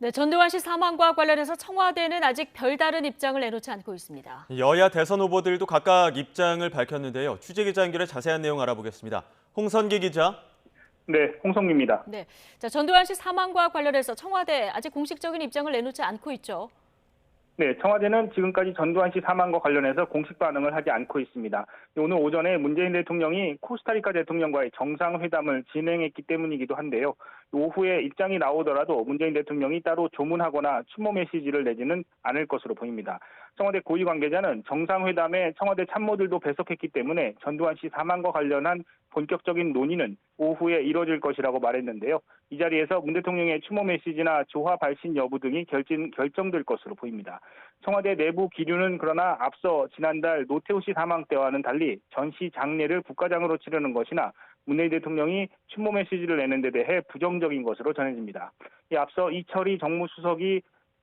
네, 전두환 씨 사망과 관련해서 청와대는 아직 별다른 입장을 내놓지 않고 있습니다. 여야 대선 후보들도 각각 입장을 밝혔는데요. 취재기자 연결해 자세한 내용 알아보겠습니다. 홍선기 기자. 네, 홍성기입니다. 네, 자, 전두환 씨 사망과 관련해서 청와대 아직 공식적인 입장을 내놓지 않고 있죠. 네, 청와대는 지금까지 전두환 씨 사망과 관련해서 공식 반응을 하지 않고 있습니다. 오늘 오전에 문재인 대통령이 코스타리카 대통령과의 정상회담을 진행했기 때문이기도 한데요. 오후에 입장이 나오더라도 문재인 대통령이 따로 조문하거나 추모 메시지를 내지는 않을 것으로 보입니다. 청와대 고위 관계자는 정상회담에 청와대 참모들도 배석했기 때문에 전두환 씨 사망과 관련한 본격적인 논의는 오후에 이뤄질 것이라고 말했는데요. 이 자리에서 문 대통령의 추모 메시지나 조화 발신 여부 등이 결정될 것으로 보입니다. 청와대 내부 기류는 그러나 앞서 지난달 노태우 씨 사망 때와는 달리 전시 장례를 국가장으로 치르는 것이나 문재인 대통령이 추모 메시지를 내는 데 대해 부정적인 것으로 전해집니다. 앞서 이철희 정무수석이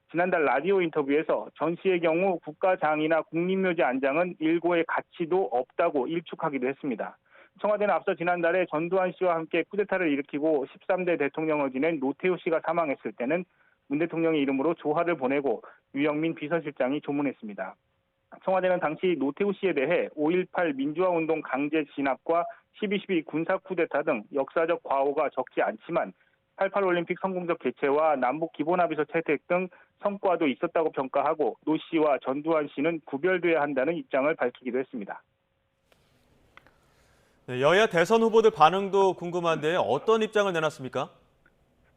지난달 라디오 인터뷰에서 전시의 경우 국가장이나 국립묘지 안장은 일고의 가치도 없다고 일축하기도 했습니다. 청와대는 앞서 지난달에 전두환 씨와 함께 쿠데타를 일으키고 13대 대통령을 지낸 노태우 씨가 사망했을 때는 문 대통령의 이름으로 조화를 보내고 유영민 비서실장이 조문했습니다. 청와대는 당시 노태우 씨에 대해 5.18 민주화운동 강제 진압과 12.12 군사 쿠데타 등 역사적 과오가 적지 않지만 88 올림픽 성공적 개최와 남북 기본합의서 채택 등 성과도 있었다고 평가하고 노 씨와 전두환 씨는 구별돼야 한다는 입장을 밝히기도 했습니다. 네, 여야 대선 후보들 반응도 궁금한데 어떤 입장을 내놨습니까?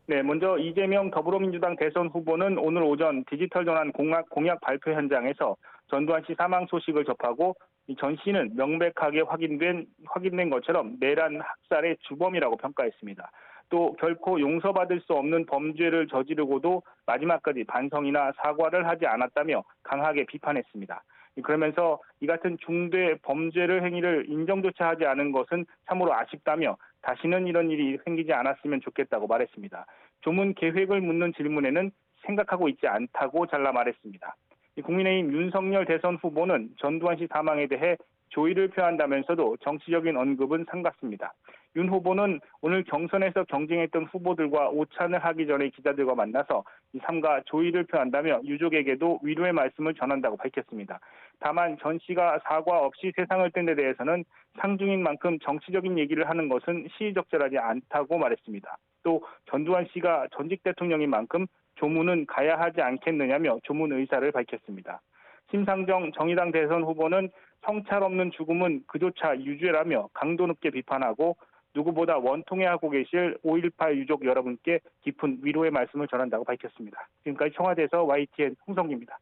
네, 먼저 이재명 더불어민주당 대선 후보는 오늘 오전 디지털 전환 공약 발표 현장에서 전두환 씨 사망 소식을 접하고 이 전 씨는 명백하게 확인된 것처럼 내란 학살의 주범이라고 평가했습니다. 또 결코 용서받을 수 없는 범죄를 저지르고도 마지막까지 반성이나 사과를 하지 않았다며 강하게 비판했습니다. 그러면서 이 같은 중대 범죄를 행위를 인정조차 하지 않은 것은 참으로 아쉽다며 다시는 이런 일이 생기지 않았으면 좋겠다고 말했습니다. 조문 계획을 묻는 질문에는 생각하고 있지 않다고 잘라 말했습니다. 국민의힘 윤석열 대선 후보는 전두환 씨 사망에 대해 조의를 표한다면서도 정치적인 언급은 삼갔습니다. 윤 후보는 오늘 경선에서 경쟁했던 후보들과 오찬을 하기 전에 기자들과 만나서 삼가 조의를 표한다며 유족에게도 위로의 말씀을 전한다고 밝혔습니다. 다만 전 씨가 사과 없이 세상을 뜬 데 대해서는 상중인 만큼 정치적인 얘기를 하는 것은 시의적절하지 않다고 말했습니다. 또 전두환 씨가 전직 대통령인 만큼 조문은 가야 하지 않겠느냐며 조문 의사를 밝혔습니다. 심상정 정의당 대선 후보는 성찰 없는 죽음은 그조차 유죄라며 강도 높게 비판하고 누구보다 원통해하고 계실 5.18 유족 여러분께 깊은 위로의 말씀을 전한다고 밝혔습니다. 지금까지 청와대에서 YTN 홍성기입니다.